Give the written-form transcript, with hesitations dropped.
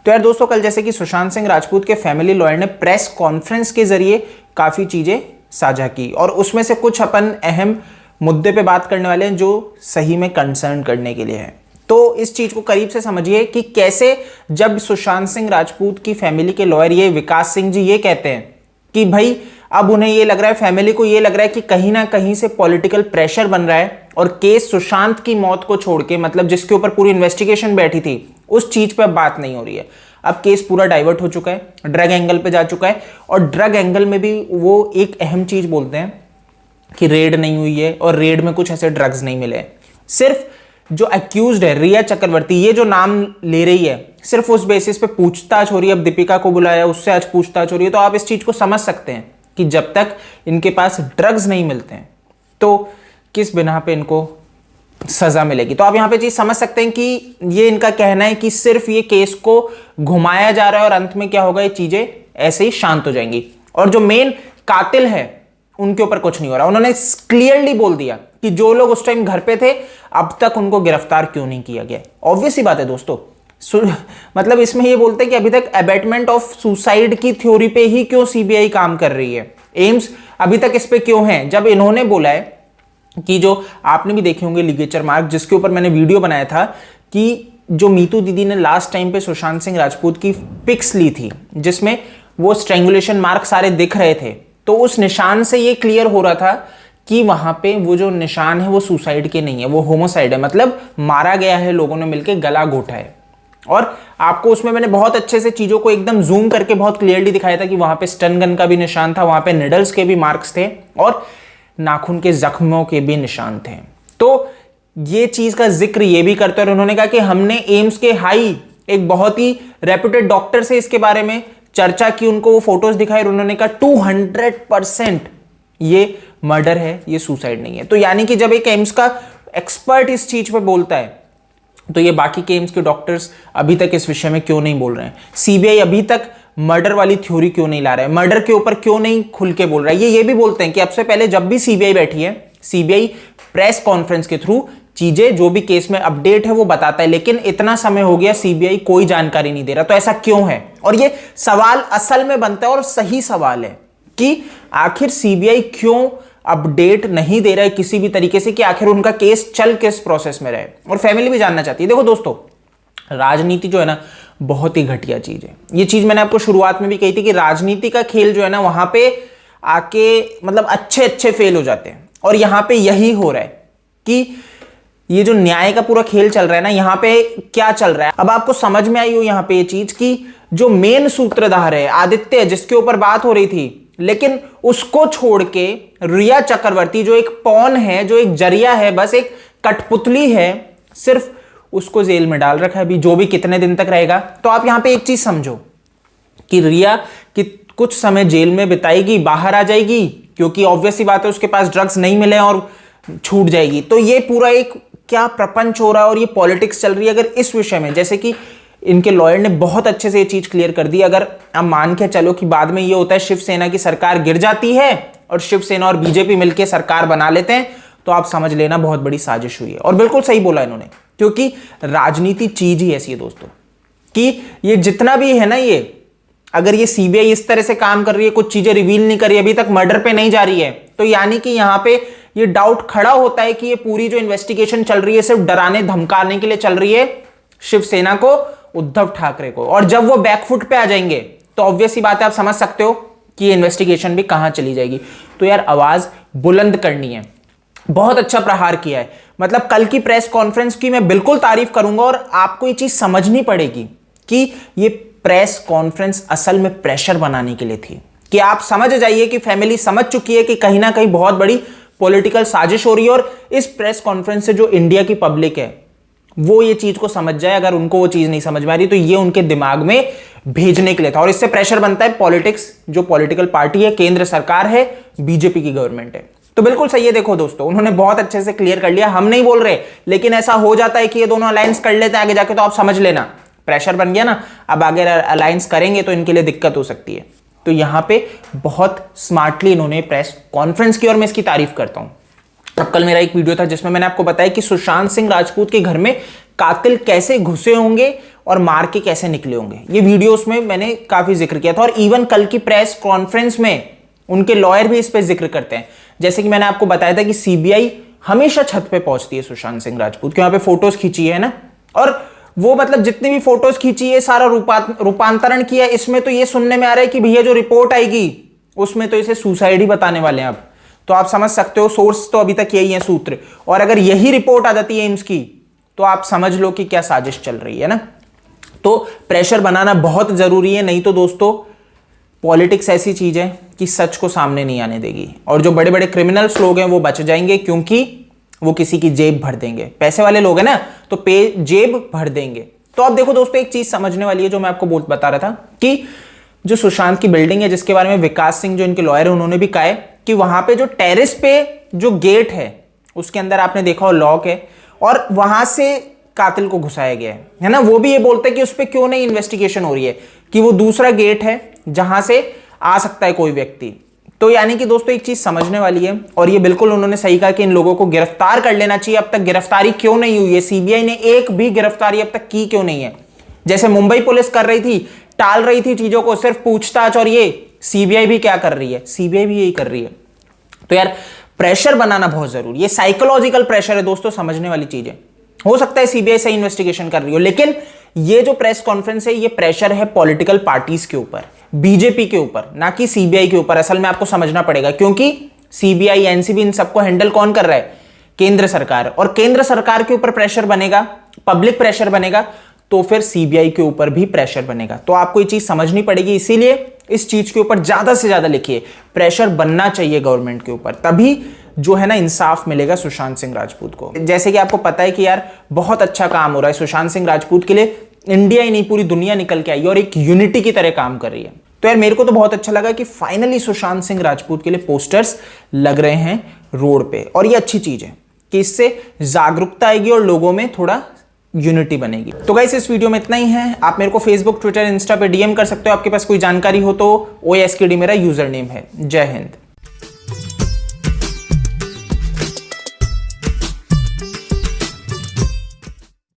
तो यार दोस्तों, कल जैसे कि सुशांत सिंह राजपूत के फैमिली लॉयर ने प्रेस कॉन्फ्रेंस के जरिए काफी चीजें साझा की और उसमें से कुछ अपन अहम मुद्दे पे बात करने वाले हैं जो सही में कंसर्न करने के लिए है। तो इस चीज को करीब से समझिए कि कैसे जब सुशांत सिंह राजपूत की फैमिली के लॉयर ये विकास सिंह जी ये कहते हैं कि भाई अब उन्हें ये लग रहा है, फैमिली को ये लग रहा है कि कहीं ना कहीं से पॉलिटिकल प्रेशर बन रहा है और केस सुशांत की मौत को छोड़ के, मतलब जिसके ऊपर पूरी इन्वेस्टिगेशन बैठी थी, उस चीज पे अब बात नहीं हो रही है। अब केस पूरा डाइवर्ट हो चुका है, ड्रग एंगल पे जा चुका है और ड्रग एंगल में भी वो एक अहम चीज बोलते हैं कि रेड नहीं हुई है और रेड में कुछ ऐसे ड्रग्स नहीं मिले। सिर्फ जो अक्यूज्ड है रिया चक्रवर्ती, ये जो नाम ले रही है, सिर्फ उस बेसिस पे पूछताछ हो रही है। अब दीपिका को बुलाया, उससे आज पूछताछ हो रही है। तो आप इस चीज को समझ सकते हैं कि जब तक इनके पास ड्रग्स नहीं मिलते हैं तो किस बिना पे इनको सजा मिलेगी। तो आप यहां पे चीज समझ सकते हैं कि ये इनका कहना है कि सिर्फ ये केस को घुमाया जा रहा है और अंत में क्या होगा, ये चीजें ऐसे ही शांत हो जाएंगी और जो मेन कातिल है उनके ऊपर कुछ नहीं हो रहा। उन्होंने क्लियरली बोल दिया कि जो लोग उस टाइम घर पे थे अब तक उनको गिरफ्तार क्यों नहीं किया गया। ऑब्वियस ही बात है दोस्तों, मतलब इसमें ये बोलते हैं कि अभी तक अबैटमेंट ऑफ सुसाइड की थ्योरी पे ही क्यों सीबीआई काम कर रही है, एम्स अभी तक इस पे क्यों है, जब इन्होंने बोला है कि जो आपने भी देखे होंगे लिगेचर मार्क, जिसके ऊपर मैंने वीडियो बनाया था कि जो मीतू दीदी ने लास्ट टाइम पे सुशांत सिंह राजपूत की पिक्स ली थी जिसमें वो स्ट्रेंगुलेशन मार्क सारे दिख रहे थे, तो उस निशान से ये क्लियर हो रहा था कि वहां पे वो जो निशान है वो सुसाइड के नहीं है, वो होमोसाइड है, मतलब मारा गया है, लोगों ने मिलकर गला घोटा है। और आपको उसमें मैंने बहुत अच्छे से चीजों को एकदम जूम करके बहुत क्लियरली दिखाया था कि वहां पे स्टन गन का भी निशान था, वहां पे निडल्स के भी मार्क्स थे और नाखून के जख्मों के भी निशान थे। तो ये चीज का जिक्र ये भी करते हैं और उन्होंने कहा कि हमने एम्स के हाई एक बहुत ही रेप्यूटेड डॉक्टर से इसके बारे में चर्चा की, उनको वो फोटोज दिखाए और उन्होंने कहा 200% ये मर्डर है, ये सुसाइड नहीं है। तो यानी कि जब एक एम्स का एक्सपर्ट इस चीज पे बोलता है तो ये बाकी के एम्स के डॉक्टर्स अभी तक इस विषय में क्यों नहीं बोल रहे हैं, सीबीआई अभी तक मर्डर वाली थ्योरी क्यों नहीं ला रहा है, मर्डर के ऊपर क्यों नहीं खुल के बोल रहा है। ये भी बोलते हैं कि अब से पहले जब भी सीबीआई बैठी है, सीबीआई प्रेस कॉन्फ्रेंस के थ्रू चीजें जो भी केस में अपडेट है वो बताता है, लेकिन इतना समय हो गया सीबीआई कोई जानकारी नहीं दे रहा। तो ऐसा क्यों है? और ये सवाल असल में बनता है और सही सवाल है कि आखिर सीबीआई क्यों अपडेट नहीं दे रहा है किसी भी तरीके से कि आखिर उनका केस चल किस प्रोसेस में रहे। और फैमिली भी जानना चाहती है। देखो दोस्तों, राजनीति जो है ना बहुत ही घटिया चीज है। ये चीज मैंने आपको शुरुआत में भी कही थी कि राजनीति का खेल जो है ना वहां पे आके मतलब अच्छे फेल हो जाते हैं और यहां पे यही हो रहा है कि ये जो न्याय का पूरा खेल चल रहा है ना, यहां पे क्या चल रहा है अब आपको समझ में आई हो यहां पे ये चीज कि जो मेन सूत्रधार है आदित्य, जिसके ऊपर बात हो रही थी, लेकिन उसको छोड़ के रिया चक्रवर्ती जो एक पॉन है, जो एक जरिया है, बस एक कठपुतली है, सिर्फ उसको जेल में डाल रखा है अभी, जो भी कितने दिन तक रहेगा। तो आप यहां पे एक चीज समझो कि रिया कि कुछ समय जेल में बिताएगी, बाहर आ जाएगी क्योंकि ऑब्वियस सी बात है उसके पास ड्रग्स नहीं मिले और छूट जाएगी। तो ये पूरा एक क्या प्रपंच हो रहा है और ये पॉलिटिक्स चल रही है। अगर इस विषय में, जैसे कि इनके लॉयर ने बहुत अच्छे से ये चीज क्लियर कर दी, अगर आप मान के चलो कि बाद में ये होता है शिवसेना की सरकार गिर जाती है और शिवसेना और बीजेपी मिलकर सरकार बना लेते हैं, तो आप समझ लेना बहुत बड़ी साजिश हुई है। और बिल्कुल सही बोला इन्होंने, क्योंकि राजनीति चीज ही ऐसी है दोस्तों कि ये जितना भी है ना, ये अगर ये सीबीआई इस तरह से काम कर रही है, कुछ चीजें रिवील नहीं कर रही, अभी तक मर्डर पे नहीं जा रही है, तो यानी कि यहां पे ये डाउट खड़ा होता है कि ये पूरी जो इन्वेस्टिगेशन चल रही है सिर्फ डराने धमकाने के लिए चल रही है शिवसेना को, उद्धव ठाकरे को। और जब वो बैकफुट पे आ जाएंगे तो ऑब्वियस ही बात है, आप समझ सकते हो कि ये इन्वेस्टिगेशन भी कहां चली जाएगी। तो यार आवाज बुलंद करनी है। बहुत अच्छा प्रहार किया है, मतलब कल की प्रेस कॉन्फ्रेंस की मैं बिल्कुल तारीफ करूंगा और आपको ये चीज समझनी पड़ेगी कि ये प्रेस कॉन्फ्रेंस असल में प्रेशर बनाने के लिए थी, कि आप समझ जाइए कि फैमिली समझ चुकी है कि कहीं ना कहीं बहुत बड़ी पॉलिटिकल साजिश हो रही है और इस प्रेस कॉन्फ्रेंस से जो इंडिया की पब्लिक है वो ये चीज को समझ जाए। अगर उनको वो चीज नहीं समझ में आ रही तो ये उनके दिमाग में भेजने के लिए था और इससे प्रेशर बनता है पॉलिटिक्स, जो पॉलिटिकल पार्टी है, केंद्र सरकार है, बीजेपी की गवर्नमेंट है। तो बिल्कुल सही है। देखो दोस्तों, उन्होंने बहुत अच्छे से क्लियर कर लिया, हम नहीं बोल रहे, लेकिन ऐसा हो जाता है कि ये दोनों अलायंस कर लेते हैं आगे जाके, तो आप समझ लेना प्रेशर बन गया ना, अब आगे अलायंस करेंगे तो इनके लिए दिक्कत हो सकती है। तो यहां पे बहुत स्मार्टली इन्होंने प्रेस कॉन्फ्रेंस की और मैं इसकी तारीफ करता हूं। अब कल मेरा एक वीडियो था जिसमें मैंने आपको बताया कि सुशांत सिंह राजपूत के घर में कातिल कैसे घुसे होंगे और मार के कैसे निकले होंगे। ये वीडियोस में मैंने काफी जिक्र किया था और इवन कल की प्रेस कॉन्फ्रेंस में उनके लॉयर भी इस पे जिक्र करते हैं। जैसे कि मैंने आपको बताया था कि सीबीआई हमेशा छत पे पहुंचती है सुशांत सिंह राजपूत के, वहां पे फोटोज खींची है ना, और वो मतलब जितनी भी फोटोज खींची है सारा रूपांतरण किया। इसमें तो ये सुनने में आ रहा है कि भैया जो रिपोर्ट आएगी उसमें तो इसे सुसाइड ही बताने वाले हैं। अब तो आप समझ सकते हो, सोर्स तो अभी तक यही है सूत्र, और अगर यही रिपोर्ट आ जाती है एम्स की तो आप समझ लो कि क्या साजिश चल रही है ना। तो प्रेशर बनाना बहुत जरूरी है, नहीं तो दोस्तों पॉलिटिक्स ऐसी चीज है कि सच को सामने नहीं आने देगी, और जो बड़े बड़े क्रिमिनल्स लोग हैं वो बच जाएंगे क्योंकि वो किसी की जेब भर देंगे। पैसे वाले लोग हैं ना तो जेब भर देंगे। तो अब देखो दोस्तों, एक चीज समझने वाली है जो मैं आपको बता रहा था कि जो सुशांत की बिल्डिंग है, जिसके बारे में विकास सिंह जो इनके लॉयर है उन्होंने भी कहा है कि वहां पे जो टेरेस पे जो गेट है उसके अंदर आपने देखा हो लॉक है, और वहां से कातिल को घुसाया गया है ना। वो भी ये बोलते हैं कि उस पर क्यों नहीं इन्वेस्टिगेशन हो रही है, कि वो दूसरा गेट है जहां से आ सकता है कोई व्यक्ति। तो यानी कि दोस्तों एक चीज समझने वाली है, और ये बिल्कुल उन्होंने सही कहा कि इन लोगों को गिरफ्तार कर लेना चाहिए। अब तक गिरफ्तारी क्यों नहीं हुई है, सीबीआई ने एक भी गिरफ्तारी अब तक की क्यों नहीं है। जैसे मुंबई पुलिस कर रही थी, टाल रही थी चीजों को, सिर्फ पूछताछ, और ये सीबीआई भी क्या कर रही है, सीबीआई भी यही कर रही है। तो यार प्रेशर बनाना बहुत जरूरी है, साइकोलॉजिकल प्रेशर है दोस्तों, समझने वाली चीज है। हो सकता है सीबीआई से इन्वेस्टिगेशन कर रही हो, लेकिन ये जो प्रेस कॉन्फ्रेंस है ये प्रेशर है पॉलिटिकल पार्टीज के ऊपर, बीजेपी के ऊपर, ना कि सीबीआई के ऊपर। असल में आपको समझना पड़ेगा, क्योंकि सीबीआई एनसीबी इन सबको हैंडल कौन कर रहा है, केंद्र सरकार, और केंद्र सरकार के ऊपर प्रेशर बनेगा, पब्लिक प्रेशर बनेगा, तो फिर सीबीआई के ऊपर भी प्रेशर बनेगा। तो आपको ये चीज समझनी पड़ेगी, इसीलिए इस चीज के ऊपर ज्यादा से ज्यादा लिखिए, प्रेशर बनना चाहिए गवर्नमेंट के ऊपर, तभी जो है ना इंसाफ मिलेगा सुशांत सिंह राजपूत को। जैसे कि आपको पता है कि यार बहुत अच्छा काम हो रहा है सुशांत सिंह राजपूत के लिए, इंडिया ही नहीं पूरी दुनिया निकल के आई और एक यूनिटी की तरह काम कर रही है। तो यार मेरे को तो बहुत अच्छा लगा कि फाइनली सुशांत सिंह राजपूत के लिए पोस्टर्स लग रहे हैं रोड पे, और ये अच्छी चीज है कि इससे जागरूकता आएगी और लोगों में थोड़ा यूनिटी बनेगी। तो गाइस इस वीडियो में इतना ही है। आप मेरे को फेसबुक, ट्विटर, इंस्टा पे डीएम कर सकते हो, आपके पास कोई जानकारी हो तो। OSKD मेरा यूजर नेम है। जय हिंद।